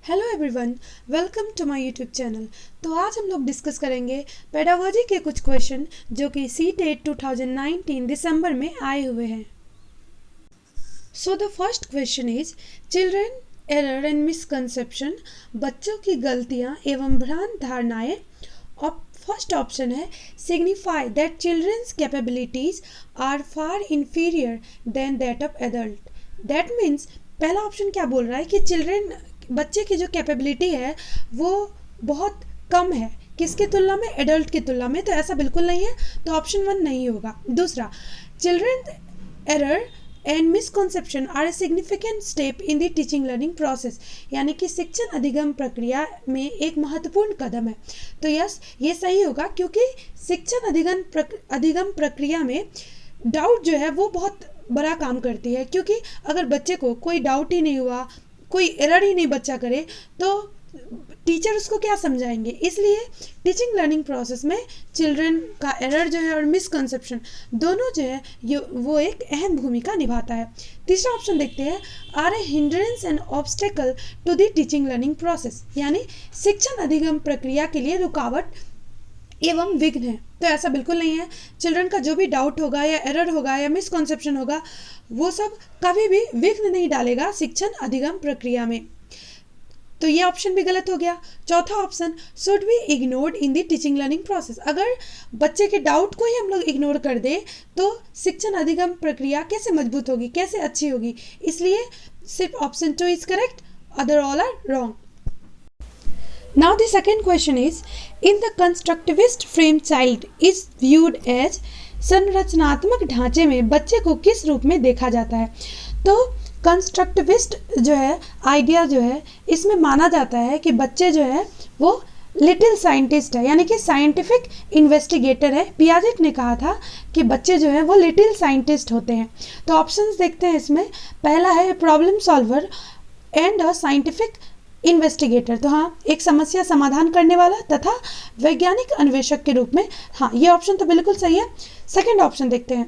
Hello everyone, welcome to my YouTube channel. तो आज हम लोग डिस्कस करेंगे पेडागोजी के कुछ क्वेश्चन जो कि सीटेट 2019 दिसंबर में आए हुए हैं। So the first question is children error and misconception, बच्चों की गलतियां एवं भ्रांत धारणाएं। फर्स्ट ऑप्शन है signify that children's capabilities are far inferior than that of adult. That means पहला ऑप्शन क्या बोल रहा है कि बच्चे की जो कैपेबिलिटी है वो बहुत कम है किसकी तुलना में, एडल्ट की तुलना में। तो ऐसा बिल्कुल नहीं है, तो ऑप्शन 1 नहीं होगा। दूसरा, children error and misconception are a significant step in the teaching learning process, यानी कि शिक्षण अधिगम प्रक्रिया में एक महत्वपूर्ण कदम है। तो यस, ये सही होगा क्योंकि शिक्षण अधिगम प्रक्रिया में डाउट जो है वो बहुत बड़ा काम करती है। क्योंकि अगर बच्चे को कोई डाउट ही नहीं हुआ, कोई एरर ही नहीं बच्चा करे, तो टीचर उसको क्या समझाएंगे। इसलिए टीचिंग लर्निंग प्रोसेस में चिल्ड्रन का एरर जो है और मिसकंसेप्शन दोनों जो है वो एक अहम भूमिका निभाता है। तीसरा ऑप्शन देखते हैं, are a hindrance and obstacle to the teaching learning process, यानी शिक्षण अधिगम प्रक्रिया के लिए रुकावट एवं विघ्न है। तो ऐसा बिल्कुल नहीं है। चिल्ड्रन का जो भी डाउट होगा या एरर होगा या मिसकॉन्सेप्शन होगा वो सब कभी भी विघ्न नहीं डालेगा शिक्षण अधिगम प्रक्रिया में। तो ये ऑप्शन भी गलत हो गया। चौथा option, should be ignored in the teaching learning process, अगर बच्चे के डाउट को ही हम लोग इग्नोर कर दें तो शिक्षण अधिगम प्रक्रिया कैसे मजबूत होगी, कैसे अच्छी होगी। इसलिए सिर्फ option 2 is correct, other all are wrong. Now the second question is, in the constructivist frame child is viewed as, संरचनात्मक ढांचे में बच्चे को किस रूप में देखा जाता है। तो कंस्ट्रक्टिविस्ट जो है आइडिया जो है, इसमें माना जाता है कि बच्चे जो है वो लिटिल साइंटिस्ट है, यानी कि साइंटिफिक इन्वेस्टिगेटर है। पियाजेट ने कहा था कि बच्चे जो है वो लिटिल साइंटिस्ट होते हैं। तो ऑप्शंस देखते हैं इसमें। पहला है problem solver and a scientific investigator, तो हाँ, एक समस्या समाधान करने वाला तथा वैज्ञानिक अन्वेषक के रूप में। हाँ, ये ऑप्शन तो बिल्कुल सही है। सेकंड ऑप्शन देखते हैं,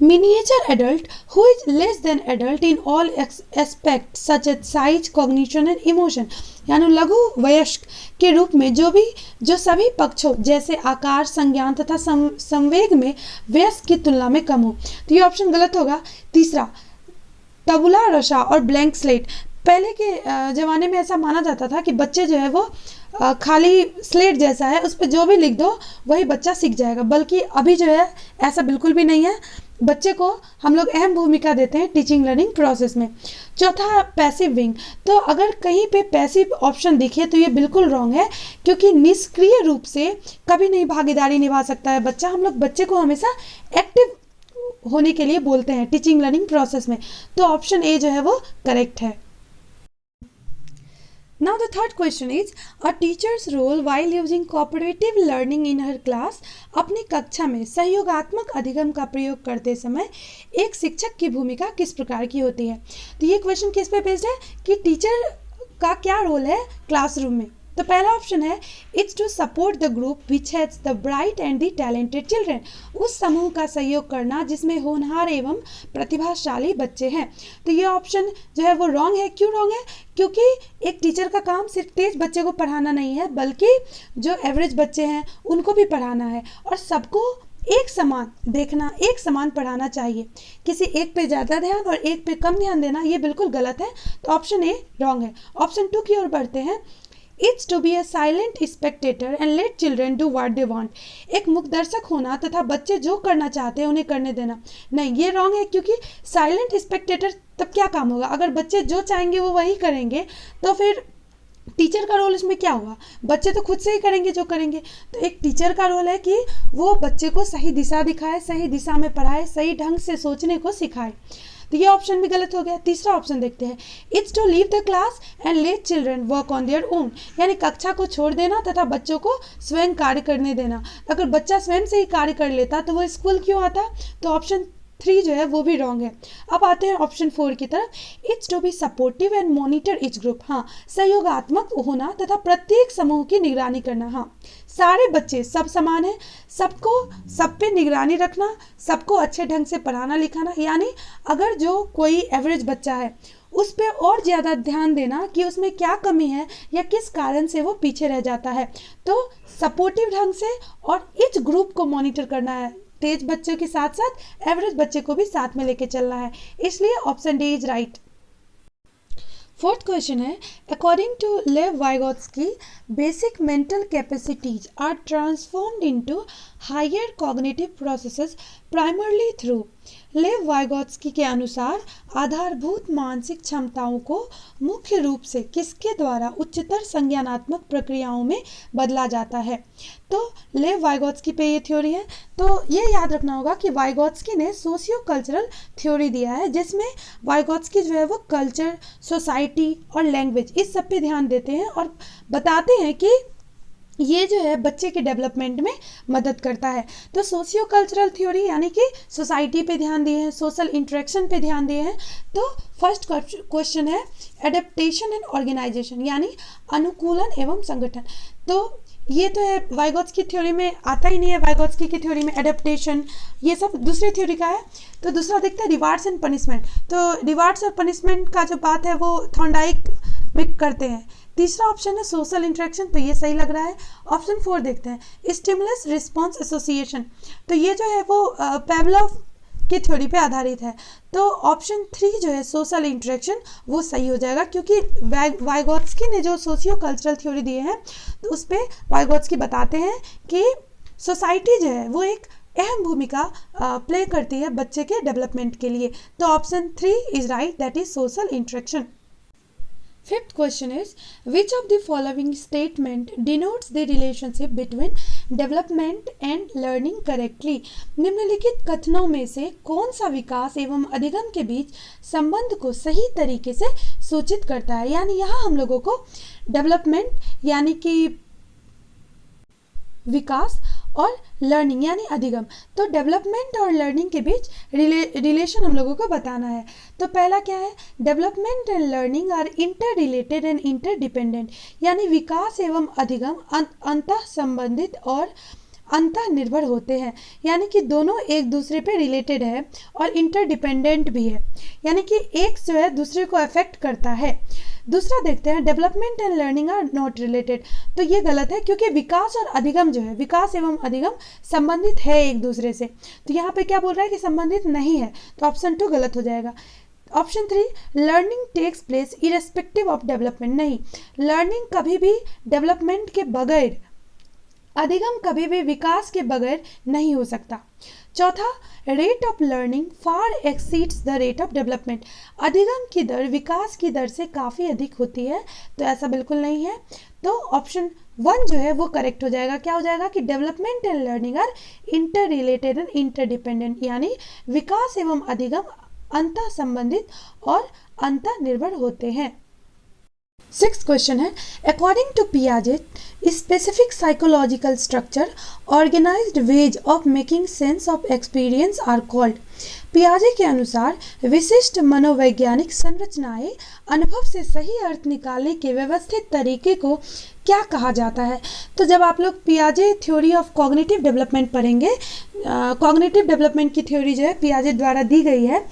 miniature adult who is less than adult in all aspect such as size, cognition and emotion, यानी लघु वयस्क के रूप में जो सभी पक्षों जैसे आकार, संज्ञान तथा संवेग में वयस्क की तुलना में कम हो। तो ये ऑप्शन गलत होगा। तीसरा, तबुला रसा और ब्लैंक स्लेट, पहले के ज़माने में ऐसा माना जाता था कि बच्चे जो है वो खाली स्लेट जैसा है, उस पर जो भी लिख दो वही बच्चा सीख जाएगा, बल्कि अभी जो है ऐसा बिल्कुल भी नहीं है। बच्चे को हम लोग अहम भूमिका देते हैं टीचिंग लर्निंग प्रोसेस में। चौथा, पैसिव विंग, तो अगर कहीं पे पैसिव ऑप्शन दिखे तो ये बिल्कुल रॉन्ग है, क्योंकि निष्क्रिय रूप से कभी नहीं भागीदारी निभा सकता है बच्चा। हम लोग बच्चे को हमेशा एक्टिव होने के लिए बोलते हैं टीचिंग लर्निंग प्रोसेस में। तो ऑप्शन ए जो है वो करेक्ट है। Now the third question is, a teacher's role while using cooperative learning in her class, अपनी कक्षा में सहयोगात्मक अधिगम का प्रयोग करते समय एक शिक्षक की भूमिका किस प्रकार की होती है। तो ये क्वेश्चन किस पे बेस्ड है कि टीचर का क्या रोल है क्लासरूम में। तो पहला ऑप्शन है, it's to support the group which has the bright and the talented children, उस समूह का सहयोग करना जिसमें होनहार एवं प्रतिभाशाली बच्चे हैं। तो ये ऑप्शन जो है वो रॉन्ग है। क्यों रॉन्ग है? क्योंकि एक टीचर का काम सिर्फ तेज बच्चे को पढ़ाना नहीं है, बल्कि जो एवरेज बच्चे हैं उनको भी पढ़ाना है, और सबको एक समान देखना, एक समान पढ़ाना चाहिए। किसी एक पे ज़्यादा ध्यान और एक पे कम ध्यान देना ये बिल्कुल गलत है। तो ऑप्शन ए रॉन्ग है। ऑप्शन 2 की ओर बढ़ते हैं, It's to be a silent spectator and let children do what they want, एक मुख दर्शक होना तथा बच्चे जो करना चाहते हैं उन्हें करने देना। नहीं, ये रॉन्ग है, क्योंकि साइलेंट स्पेक्टेटर तब क्या काम होगा, अगर बच्चे जो चाहेंगे वो वही करेंगे, तो फिर टीचर का रोल इसमें क्या हुआ। बच्चे तो खुद से ही करेंगे जो करेंगे। तो एक टीचर का रोल है कि वो बच्चे को सही दिशा दिखाए, सही दिशा में पढ़ाए, सही ढंग से सोचने को सिखाए। तो ये ऑप्शन भी गलत हो गया। तीसरा ऑप्शन देखते हैं, it's to leave the class and let children work on their own, यानी कक्षा को छोड़ देना तथा बच्चों को स्वयं कार्य करने देना। अगर बच्चा स्वयं से ही कार्य कर लेता तो वो स्कूल क्यों आता। तो ऑप्शन 3 जो है वो भी रॉन्ग है। अब आते हैं ऑप्शन 4 की तरफ, it's to be supportive and monitor each group, हाँ, सहयोगात्मक होना तथा प्रत्येक समूह की निगरानी करना। हाँ, सारे बच्चे सब समान हैं, सबको सब पे निगरानी रखना, सबको अच्छे ढंग से पढ़ाना लिखाना, यानी अगर जो कोई एवरेज बच्चा है उस पर और ज़्यादा ध्यान देना कि उसमें क्या कमी है या किस कारण से वो पीछे रह जाता है। तो सपोर्टिव ढंग से और इच ग्रुप को मॉनिटर करना है, तेज बच्चों के साथ साथ एवरेज बच्चे को भी साथ में लेके चलना है, इसलिए option D is right. Fourth question है, according to Lev Vygotsky basic mental capacities are transformed into higher cognitive processes primarily through. Lev Vygotsky के अनुसार आधारभूत मानसिक क्षमताओं को मुख्य रूप से किसके द्वारा उच्चतर संज्ञानात्मक प्रक्रियाओं में बदला जाता है। तो लेव वाइगोत्स्की पे ये थ्योरी है। तो ये याद रखना होगा कि वाइगोत्स्की ने सोशियो कल्चरल थ्योरी दिया है, जिसमें वाइगोत्स्की जो है वो कल्चर, सोसाइटी और लैंग्वेज इस सब पे ध्यान देते हैं और बताते हैं कि ये जो है बच्चे के डेवलपमेंट में मदद करता है। तो सोशियो कल्चरल थ्योरी यानी कि सोसाइटी पे ध्यान दिए हैं, सोशल इंटरेक्शन पे ध्यान दिए हैं। तो फर्स्ट क्वेश्चन है एडेप्टेशन एंड ऑर्गेनाइजेशन यानी अनुकूलन एवं संगठन। तो ये तो है वाइगोत्स्की थ्योरी में आता ही नहीं है, वाइगोत्स्की की थ्योरी में एडेप्टेशन ये सब दूसरी थ्योरी का है। तो दूसरा देखते हैं रिवार्ड्स एंड पनिशमेंट। तो रिवार्ड्स और पनिशमेंट का जो बात है वो थॉर्नडाइक में करते हैं। तीसरा ऑप्शन है सोशल इंटरेक्शन, तो ये सही लग रहा है। ऑप्शन 4 देखते हैं स्टिमुलस रिस्पॉन्स एसोसिएशन, तो ये जो है वो पेवलोव की थ्योरी पे आधारित है। तो ऑप्शन 3 जो है सोशल इंटरेक्शन वो सही हो जाएगा, क्योंकि वाइगोत्स्की ने जो सोशियो कल्चरल थ्योरी दिए हैं तो उस पर वाइगोत्स्की बताते हैं कि सोसाइटी जो है वो एक अहम भूमिका प्ले करती है बच्चे के डेवलपमेंट के लिए। तो option 3 is right, that is social interaction. Fifth question is, which of the following statement denotes the relationship between development and learning correctly? निम्नलिखित कथनों में से कौन सा विकास एवं अधिगम के बीच संबंध को सही तरीके से सूचित करता है। यानी यहाँ हम लोगों को डेवलपमेंट यानी कि विकास और लर्निंग यानी अधिगम, तो डेवलपमेंट और लर्निंग के बीच रिलेशन हम लोगों को बताना है। तो पहला क्या है, development and learning are interrelated and interdependent, यानी विकास एवं अधिगम अंतः संबंधित और अंतः निर्भर होते हैं, यानी कि दोनों एक दूसरे पे रिलेटेड है और इंटर डिपेंडेंट भी है, यानी कि एक जो है दूसरे को अफेक्ट करता है। दूसरा देखते हैं development and learning are not related, तो ये गलत है, क्योंकि विकास और अधिगम जो है, विकास एवं अधिगम संबंधित है एक दूसरे से। तो यहाँ पे क्या बोल रहा है कि संबंधित नहीं है, तो ऑप्शन 2 गलत हो जाएगा। Option 3 learning takes place irrespective of development, नहीं, लर्निंग कभी भी डेवलपमेंट के बगैर, अधिगम कभी भी विकास के बगैर नहीं हो सकता। चौथा, rate of learning far exceeds the rate of development, अधिगम की दर विकास की दर से काफ़ी अधिक होती है, तो ऐसा बिल्कुल नहीं है। तो ऑप्शन 1 जो है वो करेक्ट हो जाएगा। क्या हो जाएगा कि development and learning are interrelated and interdependent, यानी विकास एवं अधिगम अंतः संबंधित और अंतः निर्भर होते हैं। 6th क्वेश्चन है, according to Piaget specific psychological structure organised ways of making sense of experience are called. पियाजे के अनुसार विशिष्ट मनोवैज्ञानिक संरचनाएं अनुभव से सही अर्थ निकालने के व्यवस्थित तरीके को क्या कहा जाता है। तो जब आप लोग पियाजे थ्योरी ऑफ कॉग्निटिव डेवलपमेंट पढ़ेंगे, कॉग्निटिव डेवलपमेंट की थ्योरी जो है पियाजे द्वारा दी गई है,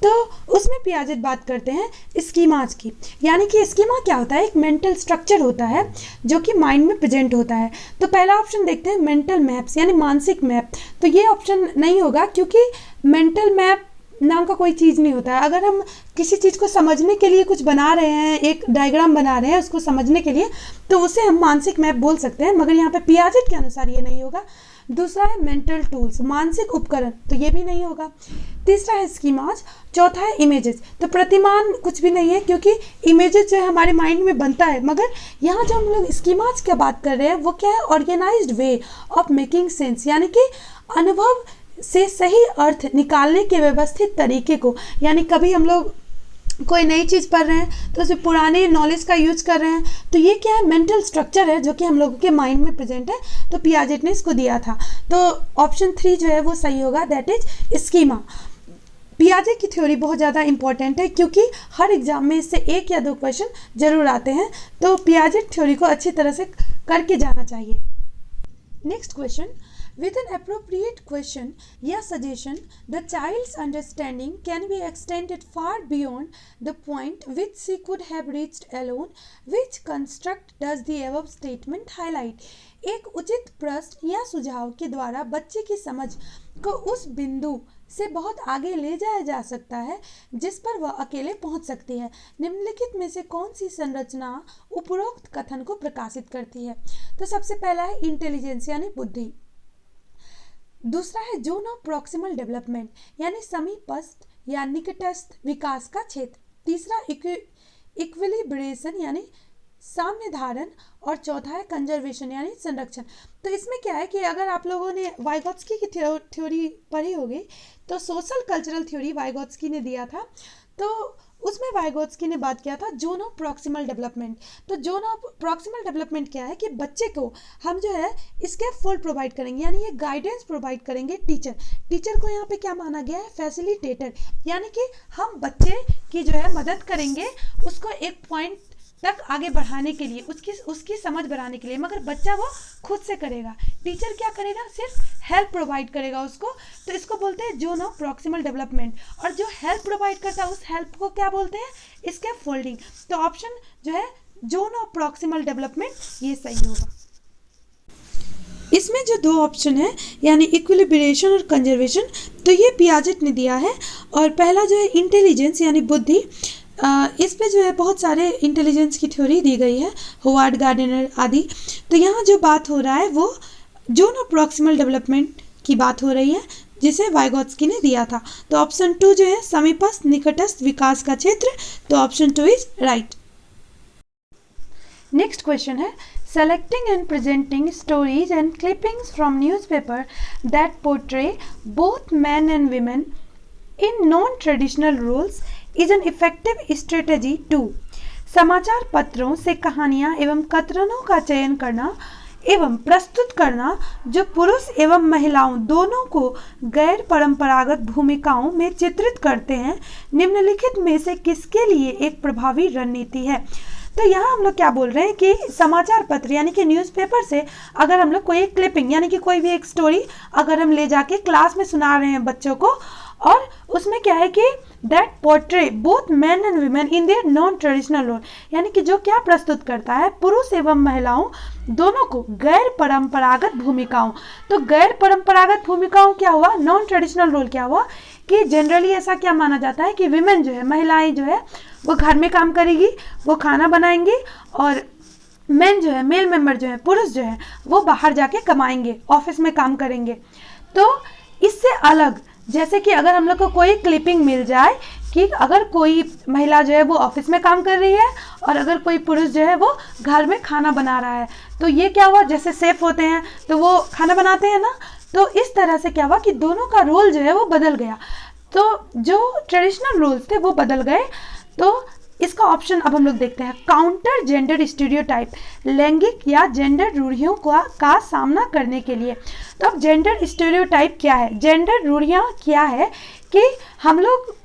तो उसमें पियाजे बात करते हैं स्कीमाज की, यानी कि स्कीमा क्या होता है, एक मेंटल स्ट्रक्चर होता है जो कि माइंड में प्रेजेंट होता है। तो पहला ऑप्शन देखते हैं मेंटल मैप्स यानी मानसिक मैप, तो ये ऑप्शन नहीं होगा, क्योंकि मेंटल मैप नाम का कोई चीज़ नहीं होता है। अगर हम किसी चीज़ को समझने के लिए कुछ बना रहे हैं, एक डायग्राम बना रहे हैं उसको समझने के लिए, तो उसे हम मानसिक मैप बोल सकते हैं, मगर यहाँ पे पियाजेट के अनुसार ये नहीं होगा। दूसरा है मेंटल टूल्स, मानसिक उपकरण, तो ये भी नहीं होगा। तीसरा है स्कीमाज, चौथा है इमेजेस, तो प्रतिमान कुछ भी नहीं है, क्योंकि इमेजेस जो है हमारे माइंड में बनता है, मगर यहाँ जो हम लोग स्कीमाज की बात कर रहे हैं वो क्या है, organised way of making sense, यानी कि अनुभव से सही अर्थ निकालने के व्यवस्थित तरीके को, यानी कभी हम लोग कोई नई चीज़ पढ़ रहे हैं तो उसमें पुराने नॉलेज का यूज कर रहे हैं, तो ये क्या है, मेंटल स्ट्रक्चर है जो कि हम लोगों के माइंड में प्रेजेंट है, तो पियाजेट ने इसको दिया था। तो ऑप्शन 3 जो है वो सही होगा, दैट इज स्कीमा। पियाजे की थ्योरी बहुत ज़्यादा इंपॉर्टेंट है, क्योंकि हर एग्जाम में इससे 1 या 2 क्वेश्चन जरूर आते हैं, तो पियाजे थ्योरी को अच्छी तरह से करके जाना चाहिए। Next question, With an appropriate question या suggestion, the child's understanding can be extended far beyond the point which she could have reached alone. Which construct does the above statement highlight? एक उचित प्रश्न या सुझाव के द्वारा बच्चे की समझ को उस बिंदु से बहुत आगे ले जाया जा सकता है जिस पर वह अकेले पहुंच सकती है। निम्नलिखित में से कौन सी संरचना उपरोक्त कथन को प्रकाशित करती है? तो सबसे पहला है इंटेलिजेंस यानी बुद्धि, दूसरा है जोन ऑफ प्रॉक्सिमल डेवलपमेंट यानी समीपस्थ या निकटस्थ विकास का क्षेत्र, तीसरा इक्विलिब्रेशन यानी साम्य धारण, और चौथा है कंजर्वेशन यानी संरक्षण। तो इसमें क्या है कि अगर आप लोगों ने वाइगोत्स्की की थ्योरी पढ़ी होगी तो सोशल कल्चरल थ्योरी वाइगोत्स्की ने दिया था, तो उसमें वाइगोत्स्की ने बात किया था जोन ऑफ प्रॉक्सिमल डेवलपमेंट। तो जोन ऑफ प्रॉक्सिमल डेवलपमेंट क्या है कि बच्चे को हम जो है इसके फुल प्रोवाइड करेंगे, यानी ये गाइडेंस प्रोवाइड करेंगे टीचर को यहाँ पे क्या माना गया है? फैसिलिटेटर, यानी कि हम बच्चे की जो है मदद करेंगे उसको एक पॉइंट तक आगे बढ़ाने के लिए, उसकी समझ बढ़ाने के लिए, मगर बच्चा वो खुद से करेगा। टीचर क्या करेगा? सिर्फ हेल्प प्रोवाइड करेगा उसको। तो इसको बोलते हैं जोन ऑफ प्रॉक्सिमल डेवलपमेंट, और जो हेल्प प्रोवाइड करता है उस हेल्प को क्या बोलते हैं? इसके फोल्डिंग। तो ऑप्शन जो है जोन ऑफ प्रॉक्सिमल डेवलपमेंट ये सही होगा। इसमें जो दो ऑप्शन है यानी इक्विलिब्रेशन और कंजर्वेशन, तो ये पियाजेट ने दिया है, और पहला जो है इंटेलिजेंस यानी बुद्धि, इस पे जो है बहुत सारे इंटेलिजेंस की थ्योरी दी गई है, होवार्ड गार्डनर आदि। तो यहाँ जो बात हो रहा है वो जोन ऑफ प्रॉक्सिमल डेवलपमेंट की बात हो रही है जिसे वाइगोत्स्की ने दिया था। तो ऑप्शन 2 जो है समीपस्थ निकटस्थ विकास का क्षेत्र, तो option 2 is right. Next question है selecting and presenting stories and clippings from newspaper that portray both men and women in non-traditional roles is an effective strategy to समाचार पत्रों से कहानियां एवं कथनों का चयन करना एवं प्रस्तुत करना जो पुरुष एवं महिलाओं दोनों को गैर परंपरागत भूमिकाओं में चित्रित करते हैं, निम्नलिखित में से किसके लिए एक प्रभावी रणनीति है? तो यहाँ हम लोग क्या बोल रहे हैं कि समाचार पत्र यानी कि न्यूज़पेपर से अगर हम लोग कोई एक क्लिपिंग यानी कि कोई भी एक स्टोरी अगर हम ले जाके क्लास में सुना रहे हैं बच्चों को, और उसमें क्या है कि that portray both man and women in their non traditional role, यानी कि जो क्या प्रस्तुत करता है पुरुष एवं महिलाओं दोनों को गैर परंपरागत भूमिकाओं। तो गैर परंपरागत भूमिकाओं क्या हुआ? नॉन ट्रेडिशनल रोल क्या हुआ कि जनरली ऐसा क्या माना जाता है कि विमेन जो है, महिलाएं जो है वो घर में काम करेगी, वो खाना बनाएंगी, और मेन जो है, मेल मेंबर जो है, पुरुष जो है वो बाहर जाके कमाएंगे, ऑफिस में काम करेंगे। तो इससे अलग जैसे कि अगर हम लोग को कोई क्लिपिंग मिल जाए कि अगर कोई महिला जो है वो ऑफिस में काम कर रही है और अगर कोई पुरुष जो है वो घर में खाना बना रहा है, तो ये क्या हुआ? जैसे शेफ होते हैं तो वो खाना बनाते हैं ना, तो इस तरह से क्या हुआ कि दोनों का रोल जो है वो बदल गया। तो जो ट्रेडिशनल रोल्स थे वो बदल गए। तो इसका ऑप्शन अब हम लोग देखते हैं, काउंटर जेंडर स्टीरियोटाइप, लैंगिक या जेंडर रूढ़ियों का सामना करने के लिए। तो अब जेंडर स्टीरियोटाइप क्या है? जेंडर रूढ़ियाँ क्या है कि हम लोग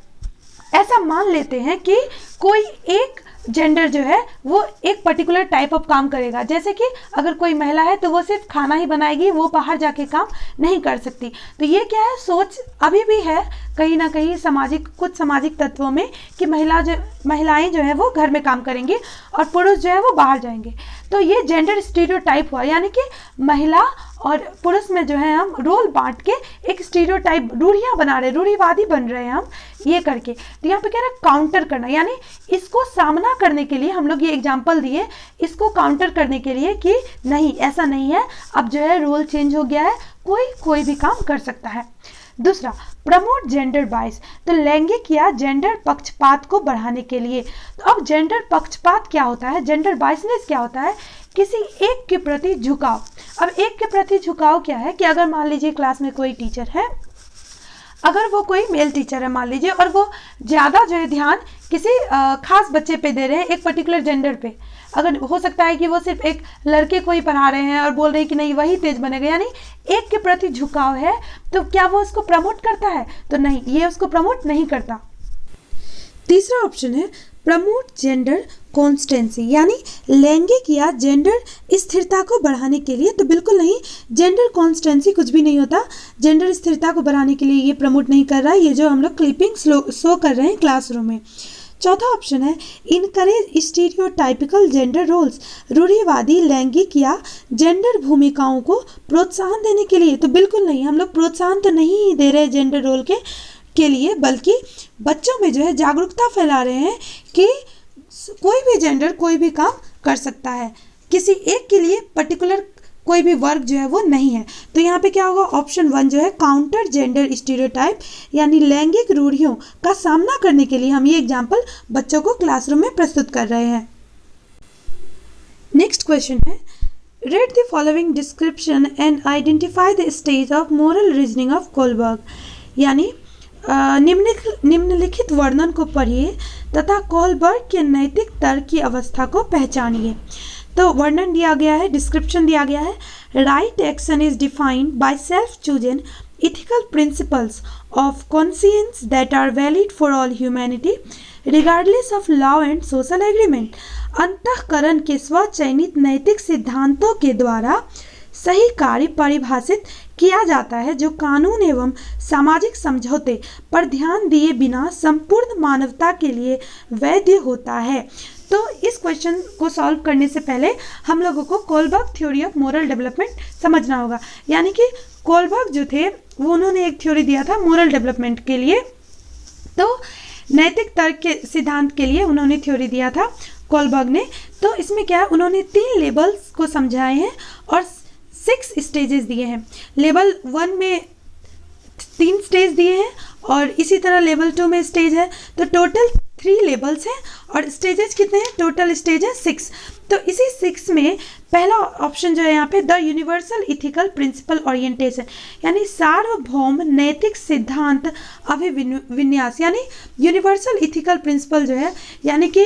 ऐसा मान लेते हैं कि कोई एक जेंडर जो है वो एक पर्टिकुलर टाइप ऑफ काम करेगा, जैसे कि अगर कोई महिला है तो वो सिर्फ खाना ही बनाएगी, वो बाहर जाके काम नहीं कर सकती। तो ये क्या है? सोच अभी भी है कहीं ना कहीं कुछ सामाजिक तत्वों में कि महिलाएं जो है वो घर में काम करेंगी और पुरुष जो है वो बाहर जाएंगे। तो ये जेंडर स्टीरियोटाइप हुआ, यानी कि महिला और पुरुष में जो है हम रोल बांट के एक स्टीरियोटाइप रूढ़ियाँ बना रहे, रूढ़िवादी बन रहे हैं हम ये करके। तो यहाँ पे कह रहे हैं काउंटर करना, यानी इसको सामना करने के लिए हम लोग ये एग्जाम्पल दिए, इसको काउंटर करने के लिए कि नहीं ऐसा नहीं है, अब जो है रोल चेंज हो गया है, कोई भी काम कर सकता है। दूसरा, प्रमोट जेंडर बाइस, तो लैंगिक या जेंडर पक्षपात को बढ़ाने के लिए। तो अब जेंडर पक्षपात क्या होता है? जेंडर बाइसनेस क्या होता है? किसी एक के प्रति झुकाव। अब एक के प्रति झुकाव क्या है कि अगर मान लीजिए क्लास में कोई टीचर है, अगर वो कोई मेल टीचर है मान लीजिए, और वो ज़्यादा जो है ध्यान किसी खास बच्चे पे दे रहे हैं, एक पर्टिकुलर जेंडर पे, अगर हो सकता है कि वो सिर्फ एक लड़के को ही पढ़ा रहे हैं और बोल रहे हैं कि नहीं वही तेज बनेगा, यानी एक के प्रति झुकाव है, तो क्या वो उसको प्रमोट करता है? तो नहीं, ये उसको प्रमोट नहीं करता। तीसरा ऑप्शन है प्रमोट जेंडर कॉन्स्टेंसी, यानी लैंगिक या जेंडर स्थिरता को बढ़ाने के लिए। तो बिल्कुल नहीं, जेंडर कॉन्स्टेंसी कुछ भी नहीं होता, जेंडर स्थिरता को बढ़ाने के लिए ये प्रमोट नहीं कर रहा है, ये जो हम लोग क्लिपिंग शो कर रहे हैं क्लासरूम में। चौथा ऑप्शन है इनकरेज स्टीरियोटाइपिकल जेंडर रोल्स, रूढ़िवादी लैंगिक या जेंडर भूमिकाओं को प्रोत्साहन देने के लिए। तो बिल्कुल नहीं, हम लोग प्रोत्साहन तो नहीं दे रहे जेंडर रोल के लिए, बल्कि बच्चों में जो है जागरूकता फैला रहे हैं कि कोई भी जेंडर कोई भी काम कर सकता है, किसी एक के लिए पर्टिकुलर कोई भी वर्ग जो है वो नहीं है। तो यहाँ पे क्या होगा, ऑप्शन 1 जो है काउंटर जेंडर स्टीरियोटाइप, यानी लैंगिक रूढ़ियों का सामना करने के लिए हम ये एग्जाम्पल बच्चों को क्लासरूम में प्रस्तुत कर रहे हैं। नेक्स्ट क्वेश्चन है, read the following description and identify the stage of moral reasoning of Kohlberg, यानी निम्नलिखित वर्णन को पढ़िए तथा कोलबर्ग के नैतिक तर्क की अवस्था को पहचानिए। तो वर्णन दिया गया है, डिस्क्रिप्शन दिया गया है, right action is defined by self chosen ethical principles of conscience that are valid for all humanity regardless of law and social agreement। अंतःकरण के स्वचयनित नैतिक सिद्धांतों के द्वारा सही कार्य परिभाषित किया जाता है जो कानून एवं सामाजिक समझौते पर ध्यान दिए बिना संपूर्ण मानवता के लिए वैध होता है। तो इस क्वेश्चन को सॉल्व करने से पहले हम लोगों को Kohlberg theory of moral development समझना होगा, यानी कि कोलबर्ग जो थे वो उन्होंने एक थ्योरी दिया था मोरल डेवलपमेंट के लिए। तो नैतिक तर्क के सिद्धांत के लिए उन्होंने थ्योरी दिया था कोलबर्ग ने। तो इसमें क्या है, उन्होंने 3 लेवल्स को समझाए हैं और 6 स्टेजेस दिए हैं। लेवल 1 में 3 स्टेज दिए हैं और इसी तरह लेवल 2 में स्टेज है। तो टोटल 3 लेवल्स हैं और स्टेजेस कितने हैं, टोटल स्टेज है 6। तो इसी 6 में पहला ऑप्शन जो है यहाँ पे the universal ethical principle orientation, यानी सार्वभौम नैतिक सिद्धांत अभिविन्यास, यानी यूनिवर्सल इथिकल प्रिंसिपल जो है, यानी कि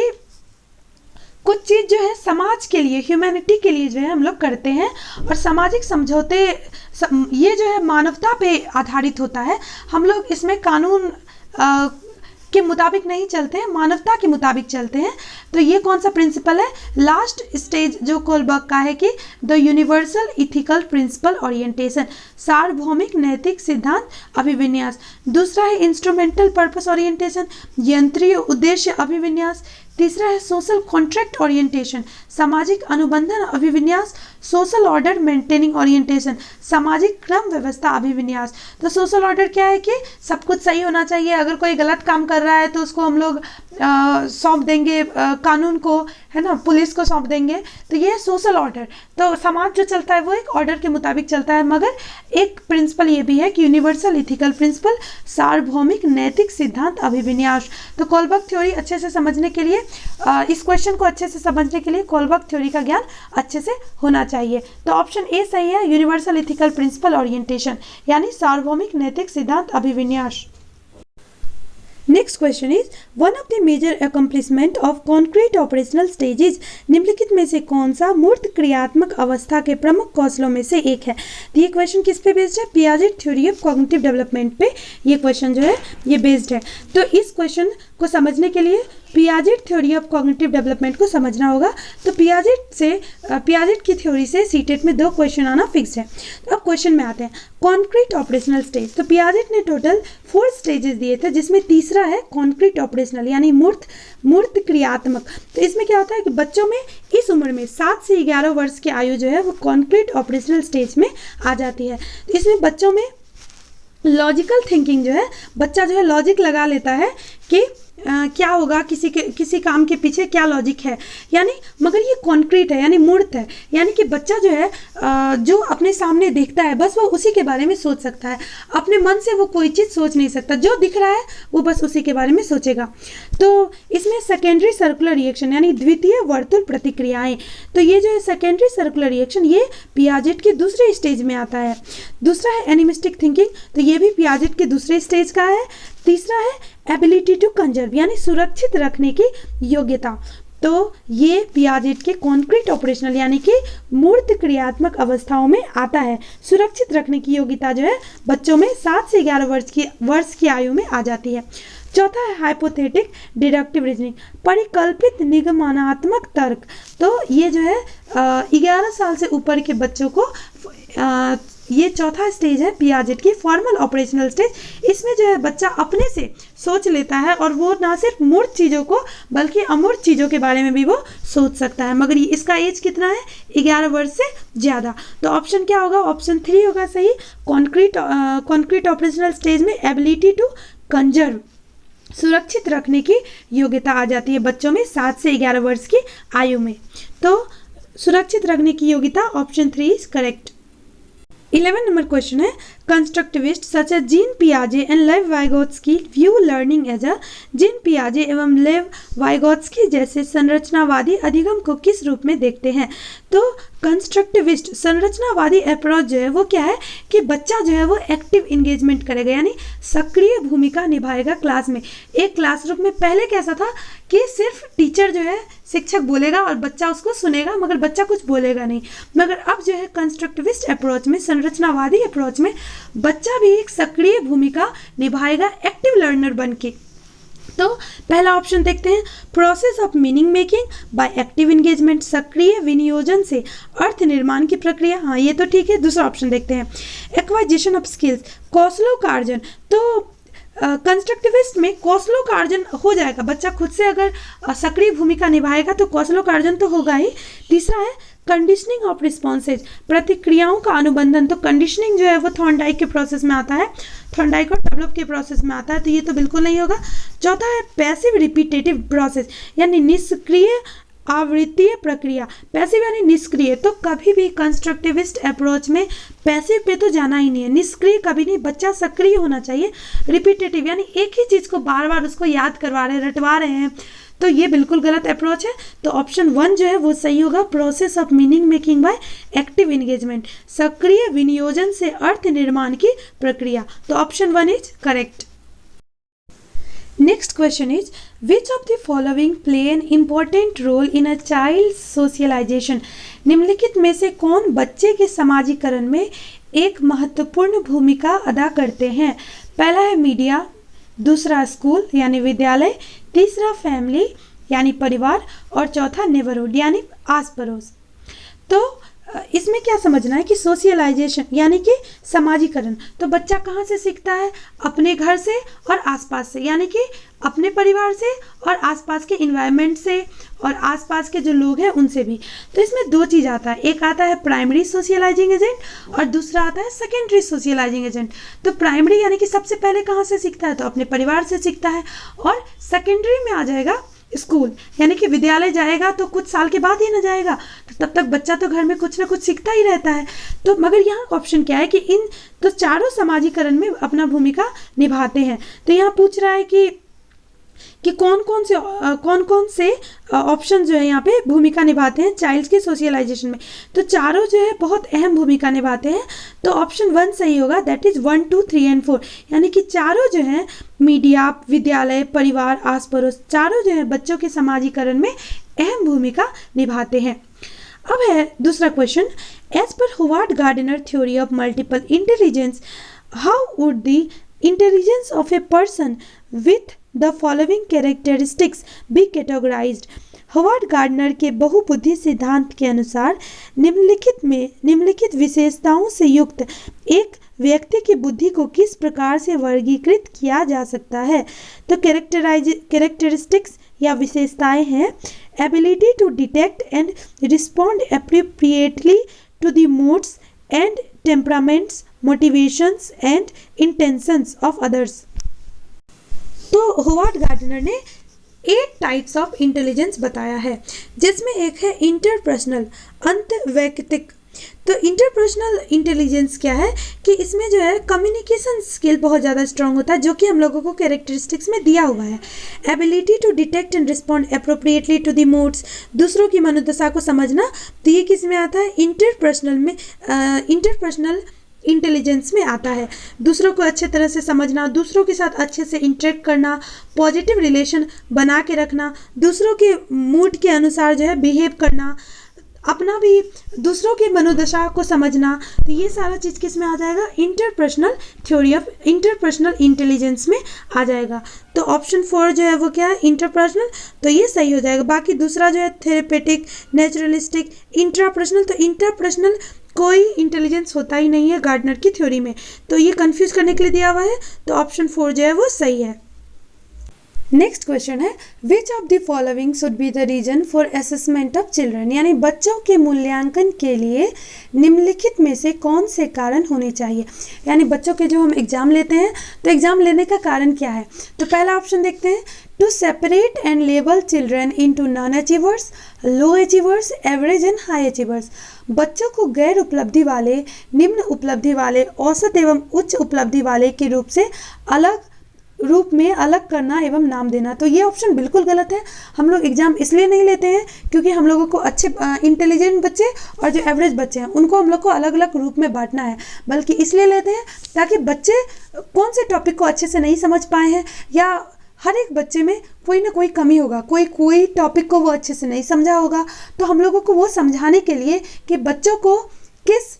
कुछ चीज़ जो है समाज के लिए, ह्यूमैनिटी के लिए जो है हम लोग करते हैं और सामाजिक समझौते ये जो है मानवता पे आधारित होता है। हम लोग इसमें कानून के मुताबिक नहीं चलते हैं, मानवता के मुताबिक चलते हैं। तो ये कौन सा प्रिंसिपल है, लास्ट स्टेज जो कोलबर्ग का है कि the universal ethical principle orientation, सार्वभौमिक नैतिक सिद्धांत अभिविन्यास। दूसरा है इंस्ट्रूमेंटल पर्पस ओरिएंटेशन, यंत्रीय उद्देश्य अभिविन्यास। तीसरा है सोशल कॉन्ट्रैक्ट ओरिएंटेशन, सामाजिक अनुबंधन अभिविन्यास। सोशल ऑर्डर मेंटेनिंग ओरिएंटेशन, सामाजिक क्रम व्यवस्था अभिविन्यास। तो सोशल ऑर्डर क्या है कि सब कुछ सही होना चाहिए, अगर कोई गलत काम कर रहा है तो उसको हम लोग सौंप देंगे कानून को, है ना, पुलिस को सौंप देंगे। तो ये है सोशल ऑर्डर। तो समाज जो चलता है वो एक ऑर्डर के मुताबिक चलता है, मगर एक प्रिंसिपल ये भी है कि यूनिवर्सल इथिकल प्रिंसिपल, सार्वभौमिक नैतिक सिद्धांत अभिविन्यास। तो कोलबर्ग थ्योरी अच्छे से समझने के लिए, इस क्वेश्चन को अच्छे से समझने के लिए कोलबर्ग थ्योरी का ज्ञान अच्छे से होना चाहिए। तो ऑप्शन ए सही है, यूनिवर्सल इथिकल प्रिंसिपल ओरिएंटेशन, यानी सार्वभौमिक नैतिक सिद्धांत अभिविन्यास। Next question is one of the major accomplishment of concrete operational stages, निम्नलिखित में से कौन सा मूर्त क्रियात्मक अवस्था के प्रमुख कौशलों में से एक है। तो ये क्वेश्चन किस पे बेस्ड है, Piaget theory of cognitive development पे ये क्वेश्चन जो है ये बेस्ड है। तो इस क्वेश्चन को समझने के लिए Piaget theory of cognitive development को समझना होगा। तो पियाजेट की थ्योरी से सीटेट में 2 क्वेश्चन आना फिक्स है। तो अब क्वेश्चन में आते हैं, कॉन्क्रीट ऑपरेशनल स्टेज। तो पियाजेट ने टोटल 4 स्टेजेस दिए थे, जिसमें तीसरा है कॉन्क्रीट ऑपरेशनल, यानी मूर्त क्रियात्मक। तो इसमें क्या होता है कि बच्चों में इस उम्र में 7 से 11 वर्ष की आयु जो है वो कॉन्क्रीट ऑपरेशनल स्टेज में आ जाती है। तो इसमें बच्चों में लॉजिकल थिंकिंग जो है, बच्चा जो है लॉजिक लगा लेता है कि क्या होगा, किसी काम के पीछे क्या लॉजिक है, यानी मगर ये कॉन्क्रीट है, यानी मूर्त है, यानी कि बच्चा जो है जो अपने सामने देखता है बस वो उसी के बारे में सोच सकता है, अपने मन से वो कोई चीज़ सोच नहीं सकता, जो दिख रहा है वो बस उसी के बारे में सोचेगा। तो इसमें सेकेंडरी सर्कुलर रिएक्शन, यानी द्वितीय वर्तुल प्रतिक्रियाएं, तो ये जो है सेकेंडरी सर्कुलर रिएक्शन ये पियाजेट के दूसरे स्टेज में आता है। दूसरा है एनिमिस्टिक थिंकिंग, तो ये भी पियाजेट के दूसरे स्टेज का है। तीसरा है एबिलिटी टू कंजर्व, यानी सुरक्षित रखने की योग्यता। तो ये पियाजेट के कॉन्क्रीट ऑपरेशनल यानी कि मूर्त क्रियात्मक अवस्थाओं में आता है। सुरक्षित रखने की योग्यता जो है बच्चों में 7 से 11 वर्ष की आयु में आ जाती है। चौथा है हाइपोथेटिक डिडक्टिव रीजनिंग, परिकल्पित निगमनात्मक तर्क। तो ये जो है 11 साल से ऊपर के बच्चों को ये चौथा स्टेज है पियाजेट की, फॉर्मल ऑपरेशनल स्टेज। इसमें जो है बच्चा अपने से सोच लेता है और वो ना सिर्फ मूर्त चीज़ों को बल्कि अमूर्त चीज़ों के बारे में भी वो सोच सकता है। मगर ये इसका एज कितना है? 11 वर्ष से ज़्यादा। तो ऑप्शन क्या होगा? ऑप्शन 3 होगा सही। कॉन्क्रीट ऑपरेशनल स्टेज में एबिलिटी टू कंजर्व, सुरक्षित रखने की योग्यता आ जाती है बच्चों में 7 से 11 वर्ष की आयु में। तो सुरक्षित रखने की योग्यता option 3 is correct. 11 number question है, constructivist such as gene पियाजे and लेव Vygotsky view learning as a. Gene पियाजे एवं लेव वाइगोत्स्की जैसे संरचनावादी अधिगम को किस रूप में देखते हैं? तो कंस्ट्रक्टिविस्ट संरचनावादी अप्रोच जो है वो क्या है कि बच्चा जो है वो एक्टिव इंगेजमेंट करेगा, यानी सक्रिय भूमिका निभाएगा क्लास में। एक क्लासरूम में पहले कैसा था कि सिर्फ टीचर जो है, शिक्षक बोलेगा और बच्चा उसको सुनेगा मगर बच्चा कुछ बोलेगा नहीं। मगर अब जो है कंस्ट्रक्टिविस्ट अप्रोच में, संरचनावादी अप्रोच में बच्चा भी एक सक्रिय भूमिका निभाएगा एक्टिव लर्नर बन के। तो पहला ऑप्शन देखते हैं, process of meaning making by active engagement, सक्रिय विनियोजन से अर्थ निर्माण की प्रक्रिया। हाँ ये तो ठीक है। दूसरा ऑप्शन देखते हैं, एक्वाइजेशन ऑफ स्किल्स, कौशलों का अर्जन। तो कंस्ट्रक्टिविस्ट में कौशलों का अर्जन हो जाएगा, बच्चा खुद से अगर सक्रिय भूमिका निभाएगा तो कौशलों का अर्जन तो होगा ही। तीसरा है कंडीशनिंग ऑफ रिस्पॉन्सेज, प्रतिक्रियाओं का अनुबंधन। तो कंडीशनिंग जो है वो थॉर्नडाइक के प्रोसेस में आता है, थॉर्नडाइक और डेवलप के प्रोसेस में आता है, तो ये तो बिल्कुल नहीं होगा। चौथा है पैसिव रिपीटेटिव प्रोसेस, यानी निष्क्रिय आवृत्तीय प्रक्रिया। पैसिव यानी निष्क्रिय, तो कभी भी कंस्ट्रक्टिविस्ट अप्रोच में पैसिव पे तो जाना ही नहीं है, निष्क्रिय कभी नहीं, बच्चा सक्रिय होना चाहिए। रिपीटेटिव यानी एक ही चीज़ को बार बार उसको याद करवा रहे हैं, रटवा रहे हैं, तो ये बिल्कुल गलत अप्रोच है। तो ऑप्शन 1 जो है वो सही होगा, process of meaning making by active engagement, सक्रिय विनियोजन से अर्थ निर्माण की प्रक्रिया। तो option 1 is correct. Next question is, which of the following play an important role in a child's socialization? निम्नलिखित में से कौन बच्चे के समाजीकरण में एक महत्वपूर्ण भूमिका अदा करते हैं? पहला है मीडिया, दूसरा स्कूल यानी विद्यालय, तीसरा फैमिली यानी परिवार और चौथा नेबरहुड यानी आस पड़ोस। तो इसमें क्या समझना है कि सोशलाइजेशन यानी कि समाजीकरण, तो बच्चा कहाँ से सीखता है? अपने घर से और आसपास से, यानी कि अपने परिवार से और आसपास के इन्वायरमेंट से और आसपास के जो लोग हैं उनसे भी। तो इसमें 2 चीज़ आता है, एक आता है प्राइमरी सोशलाइजिंग एजेंट और दूसरा आता है सेकेंडरी सोशलाइजिंग एजेंट। तो प्राइमरी यानी कि सबसे पहले कहाँ से सीखता है? तो अपने परिवार से सीखता है, और सेकेंडरी में आ जाएगा स्कूल, यानी कि विद्यालय जाएगा तो कुछ साल के बाद ही ना जाएगा, तो तब तक बच्चा तो घर में कुछ ना कुछ सीखता ही रहता है। तो मगर यहाँ ऑप्शन क्या है कि इन तो चारों समाजीकरण में अपना भूमिका निभाते हैं। तो यहाँ पूछ रहा है कि कौन कौन से ऑप्शन जो है यहाँ पे भूमिका निभाते हैं चाइल्ड के सोशलाइजेशन में। तो चारों जो है बहुत अहम भूमिका निभाते हैं, तो ऑप्शन 1 सही होगा, दैट इज 1, 2, 3 एंड 4, यानी कि चारों जो है मीडिया, विद्यालय, परिवार, आस पड़ोस, चारों जो है बच्चों के समाजीकरण में अहम भूमिका निभाते हैं। अब है दूसरा question, as per Howard Gardner theory of multiple intelligence, how would the intelligence of a person with the following characteristics be categorised. Howard Gardner के बहुबुद्धि सिद्धांत के अनुसार निम्नलिखित विशेषताओं से युक्त एक व्यक्ति की बुद्धि को किस प्रकार से वर्गीकृत किया जा सकता है? तो कैरेक्टरिस्टिक्स या विशेषताएं हैं, ability to detect and respond appropriately to the moods and temperaments, motivations and intentions of others. तो होवार्ड गार्डनर ने 8 टाइप्स ऑफ इंटेलिजेंस बताया है, जिसमें एक है इंटरपर्सनल, अंतर्वैयक्तिक। तो इंटरपर्सनल इंटेलिजेंस क्या है कि इसमें जो है कम्युनिकेशन स्किल बहुत ज़्यादा स्ट्रांग होता है, जो कि हम लोगों को कैरेक्टरिस्टिक्स में दिया हुआ है। Ability to detect and respond appropriately to the moods, दूसरों की मनोदशा को समझना, तो ये किस में आता है? इंटरपर्सनल में, इंटरपर्सनल इंटेलिजेंस में आता है। दूसरों को अच्छे तरह से समझना, दूसरों के साथ अच्छे से इंटरेक्ट करना, पॉजिटिव रिलेशन बना के रखना, दूसरों के मूड के अनुसार जो है बिहेव करना, अपना भी दूसरों की मनोदशा को समझना, तो ये सारा चीज़ किस में आ जाएगा, interpersonal theory of interpersonal intelligence में आ जाएगा। तो ऑप्शन 4 जो है वो क्या है, इंटरपर्सनल, तो ये सही हो जाएगा। बाकी दूसरा जो है थेरेपेटिक, नेचुरलिस्टिक, इंट्रापर्सनल, तो इंटरपर्सनल कोई इंटेलिजेंस होता ही नहीं है गार्डनर की थ्योरी में, तो ये कंफ्यूज करने के लिए दिया हुआ है, तो ऑप्शन 4 जो है वो सही है। नेक्स्ट क्वेश्चन है, which of the following should be the reason for assessment of children, यानी बच्चों के मूल्यांकन के लिए निम्नलिखित में से कौन से कारण होने चाहिए। यानी बच्चों के जो हम एग्जाम लेते हैं, तो एग्जाम लेने का कारण क्या है, तो पहला ऑप्शन देखते हैं, to separate and label children into non achievers, low achievers, average and high achievers. बच्चों को गैर उपलब्धि वाले, निम्न उपलब्धि वाले, औसत एवं उच्च उपलब्धि वाले के रूप से रूप में अलग करना एवं नाम देना। तो ये ऑप्शन बिल्कुल गलत है। हम लोग एग्जाम इसलिए नहीं लेते हैं क्योंकि हम लोगों को अच्छे इंटेलिजेंट बच्चे और जो एवरेज बच्चे हैं उनको हम लोग को अलग अलग रूप में बांटना है, बल्कि इसलिए लेते हैं ताकि बच्चे कौन से टॉपिक को अच्छे से नहीं समझ पाए हैं, या हर एक बच्चे में कोई ना कोई कमी होगा, कोई टॉपिक को वो अच्छे से नहीं समझा होगा, तो हम लोगों को वो समझाने के लिए कि बच्चों को किस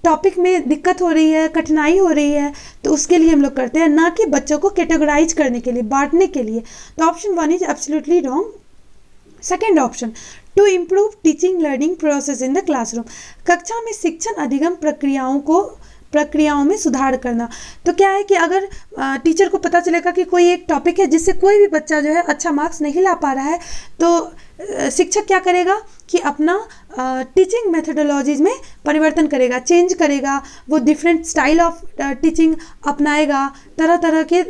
टॉपिक में दिक्कत हो रही है, कठिनाई हो रही है, तो उसके लिए हम लोग करते हैं, ना कि बच्चों को कैटेगराइज करने के लिए, बांटने के लिए। तो option 1 is absolutely wrong. Second option, to improve teaching learning process in the classroom, कक्षा में शिक्षण अधिगम प्रक्रियाओं में सुधार करना। तो क्या है कि अगर टीचर को पता चलेगा कि कोई एक टॉपिक है जिससे कोई भी बच्चा जो है अच्छा मार्क्स नहीं ला पा रहा है, तो शिक्षक क्या करेगा कि अपना टीचिंग मेथडोलॉजीज में परिवर्तन करेगा, चेंज करेगा, वो डिफरेंट स्टाइल ऑफ टीचिंग अपनाएगा, तरह तरह के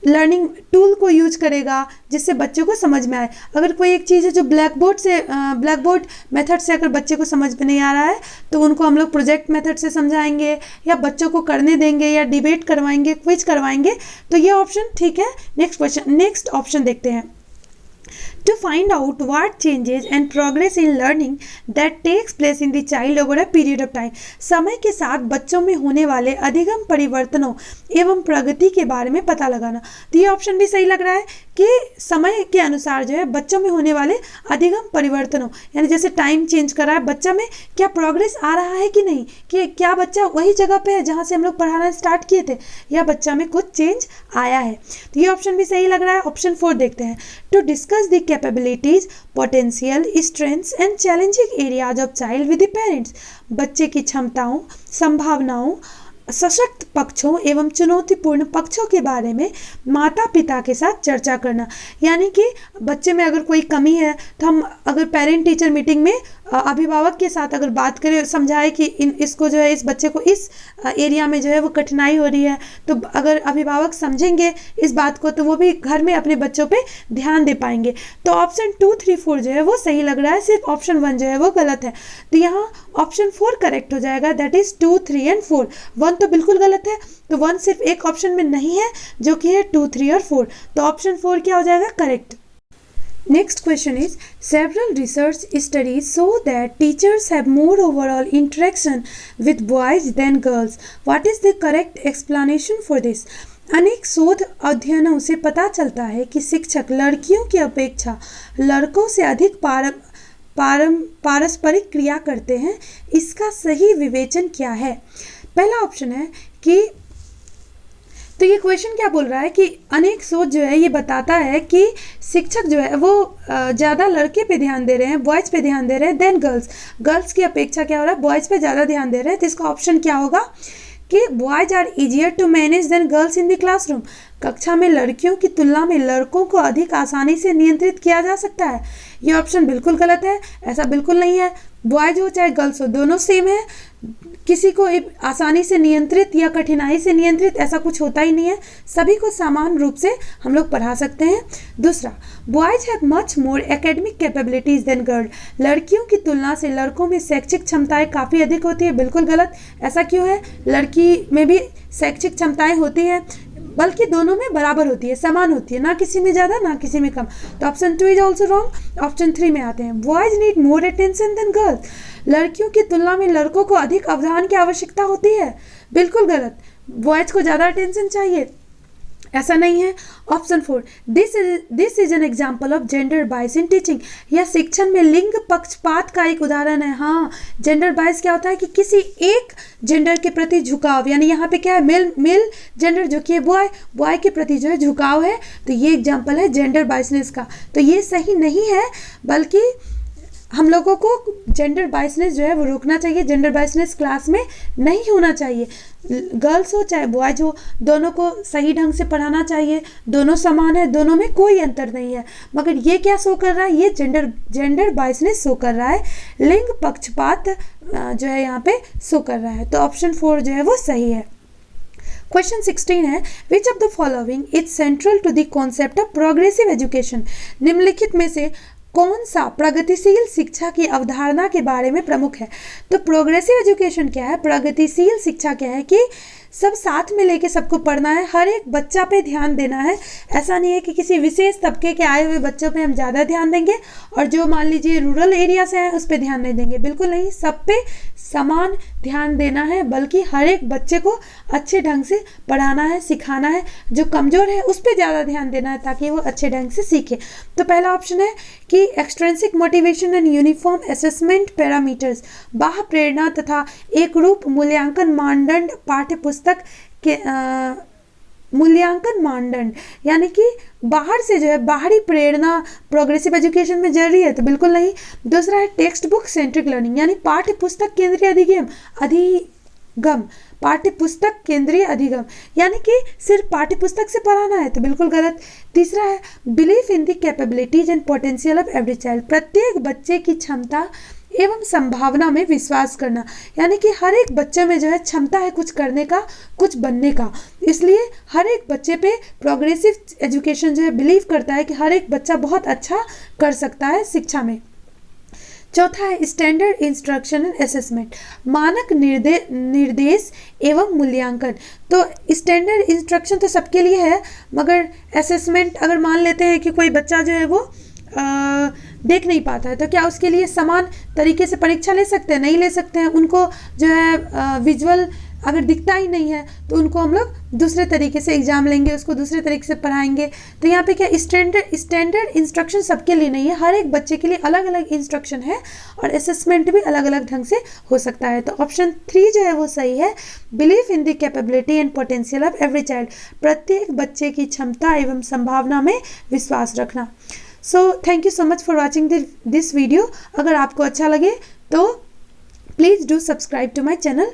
लर्निंग टूल को यूज करेगा जिससे बच्चों को समझ में आए। अगर कोई एक चीज़ है जो ब्लैक बोर्ड मेथड से अगर बच्चे को समझ में नहीं आ रहा है, तो उनको हम लोग प्रोजेक्ट मेथड से समझाएंगे, या बच्चों को करने देंगे, या डिबेट करवाएंगे, क्विज करवाएंगे। तो ये ऑप्शन ठीक है। नेक्स्ट ऑप्शन देखते हैं, to find out what changes and progress in learning that takes place in the child over a period of time, समय के साथ बच्चों में होने वाले अधिगम परिवर्तनों एवं प्रगति के बारे में पता लगाना। तो ये ऑप्शन भी सही लग रहा है कि समय के अनुसार जो है बच्चों में होने वाले अधिगम परिवर्तनों, यानी जैसे टाइम चेंज कर रहा है, बच्चा में क्या प्रोग्रेस आ रहा है कि नहीं, कि क्या बच्चा वही जगह पे है जहाँ से हम लोग पढ़ाना स्टार्ट किए थे, या बच्चा में कुछ चेंज आया है। तो ये ऑप्शन भी सही लग रहा है। ऑप्शन 4 देखते हैं, to discuss the capabilities, potential, strengths and challenging areas of child with the parents, बच्चे की क्षमताओं, संभावनाओं, सशक्त पक्षों एवं चुनौतीपूर्ण पक्षों के बारे में माता पिता के साथ चर्चा करना। यानी कि बच्चे में अगर कोई कमी है तो हम अगर पेरेंट टीचर मीटिंग में अभिभावक के साथ अगर बात करें, समझाए कि इसको जो है, इस बच्चे को इस एरिया में जो है वो कठिनाई हो रही है, तो अगर अभिभावक समझेंगे इस बात को, तो वो भी घर में अपने बच्चों पे ध्यान दे पाएंगे। तो ऑप्शन 2, 3, 4 जो है वो सही लग रहा है, सिर्फ ऑप्शन 1 जो है वो गलत है। तो यहाँ ऑप्शन 4 करेक्ट हो जाएगा, दैट इज 2, 3 एंड 4। 1 तो बिल्कुल गलत है, तो 1 सिर्फ एक ऑप्शन में नहीं है जो कि है 2, 3 और 4। तो ऑप्शन 4 क्या हो जाएगा, correct. Next question is, several research studies show that teachers have more overall interaction with boys than girls. What is the correct explanation for this? अनेक शोध अध्ययनों से पता चलता है कि शिक्षक लड़कियों की अपेक्षा लड़कों से अधिक पारस्परिक क्रिया करते हैं। इसका सही विवेचन क्या है? पहला ऑप्शन है कि, तो ये क्वेश्चन क्या बोल रहा है कि अनेक शोध जो है ये बताता है कि शिक्षक जो है वो ज़्यादा लड़के पे ध्यान दे रहे हैं, बॉयज़ पे ध्यान दे रहे हैं देन गर्ल्स की अपेक्षा क्या हो रहा है, बॉयज़ पे ज़्यादा ध्यान दे रहे हैं। तो इसका ऑप्शन क्या होगा कि boys are easier to manage than girls in the classroom, कक्षा में लड़कियों की तुलना में लड़कों को अधिक आसानी से नियंत्रित किया जा सकता है। ये ऑप्शन बिल्कुल गलत है, ऐसा बिल्कुल नहीं है। बॉयज हो चाहे गर्ल्स हो, दोनों सेम है, किसी को आसानी से नियंत्रित या कठिनाई से नियंत्रित ऐसा कुछ होता ही नहीं है, सभी को समान रूप से हम लोग पढ़ा सकते हैं। दूसरा, boys have much more academic capabilities than girl, लड़कियों की तुलना से लड़कों में शैक्षिक क्षमताएं काफ़ी अधिक होती है। बिल्कुल गलत, ऐसा क्यों है? लड़की में भी शैक्षिक क्षमताएं होती है, बल्कि दोनों में बराबर होती है, समान होती है, ना किसी में ज़्यादा ना किसी में कम। तो option 2 is also wrong. Option 3 में आते हैं, boys need more attention than girls, लड़कियों की तुलना में लड़कों को अधिक अवधान की आवश्यकता होती है। बिल्कुल गलत, बॉयज को ज़्यादा अटेंशन चाहिए। ऐसा नहीं है। Option 4, this is an example of gender बाइस इन टीचिंग, यह शिक्षण में लिंग पक्षपात का एक उदाहरण है। हाँ, जेंडर बाइस क्या होता है कि किसी एक जेंडर के प्रति झुकाव, यानी यहाँ पे क्या है, मेल जेंडर जो कि है बॉय के प्रति जो है झुकाव है, तो ये एग्जाम्पल है जेंडर बाइसनेस का। तो ये सही नहीं है, बल्कि हम लोगों को जेंडर बाइसनेस जो है वो रोकना चाहिए। जेंडर बाइसनेस क्लास में नहीं होना चाहिए। गर्ल्स हो चाहे बॉयज हो, दोनों को सही ढंग से पढ़ाना चाहिए। दोनों समान है, दोनों में कोई अंतर नहीं है। मगर ये क्या शो कर रहा है, ये जेंडर बाइसनेस शो कर रहा है, लिंग पक्षपात जो है यहाँ पे शो कर रहा है। तो ऑप्शन 4 जो है वो सही है। क्वेश्चन 16 है, which of the following is central to the concept of progressive education, निम्नलिखित में से कौन सा प्रगतिशील शिक्षा की अवधारणा के बारे में प्रमुख है। तो प्रोग्रेसिव एजुकेशन क्या है, प्रगतिशील शिक्षा क्या है कि सब साथ में लेके सबको पढ़ना है, हर एक बच्चा पे ध्यान देना है। ऐसा नहीं है कि किसी विशेष तबके के आए हुए बच्चों पे हम ज़्यादा ध्यान देंगे और जो मान लीजिए रूरल एरिया से हैं उस पर ध्यान नहीं देंगे, बिल्कुल नहीं। सब पे समान ध्यान देना है, बल्कि हर एक बच्चे को अच्छे ढंग से पढ़ाना है, सिखाना है। जो कमज़ोर है उस पर ज़्यादा ध्यान देना है ताकि वो अच्छे ढंग से सीखे। तो पहला ऑप्शन है कि extrinsic motivation and uniform assessment parameters, बाह्य प्रेरणा तथा एक रूप मूल्यांकन मानदंड पाठ्य पुस्तक के मूल्यांकन मानदंड, यानी कि बाहर से जो है बाहरी प्रेरणा प्रोग्रेसिव एजुकेशन में जरूरी है, तो बिल्कुल नहीं। दूसरा है टेक्स्ट बुक सेंट्रिक लर्निंग, यानी पाठ्य पुस्तक केंद्रीय अधिगम, पाठ्य पुस्तक केंद्रीय अधिगम, यानी कि सिर्फ पाठ्य पुस्तक से पढ़ाना है, तो बिल्कुल गलत। तीसरा है belief in the capabilities and potential of every child, प्रत्येक बच्चे की क्षमता एवं संभावना में विश्वास करना, यानी कि हर एक बच्चे में जो है क्षमता है कुछ करने का, कुछ बनने का। इसलिए हर एक बच्चे पे प्रोग्रेसिव एजुकेशन जो है बिलीव करता है कि हर एक बच्चा बहुत अच्छा कर सकता है शिक्षा में। चौथा है स्टैंडर्ड इंस्ट्रक्शन एंड असेसमेंट, मानक निर्देश एवं मूल्यांकन। तो स्टैंडर्ड इंस्ट्रक्शन तो सबके लिए है, मगर असेसमेंट अगर मान लेते हैं कि कोई बच्चा जो है वो देख नहीं पाता है, तो क्या उसके लिए समान तरीके से परीक्षा ले सकते हैं? नहीं ले सकते हैं। उनको जो है विजुअल अगर दिखता ही नहीं है तो उनको हम लोग दूसरे तरीके से एग्जाम लेंगे, उसको दूसरे तरीके से पढ़ाएंगे। तो यहाँ पे क्या स्टैंडर्ड इंस्ट्रक्शन सबके लिए नहीं है, हर एक बच्चे के लिए अलग अलग इंस्ट्रक्शन है और असेसमेंट भी अलग अलग ढंग से हो सकता है। तो ऑप्शन 3 जो है वो सही है, believe in the capability and potential of every child, प्रत्येक बच्चे की क्षमता एवं संभावना में विश्वास रखना। So thank you so much for watching this video. अगर आपको अच्छा लगे तो please do subscribe to my channel.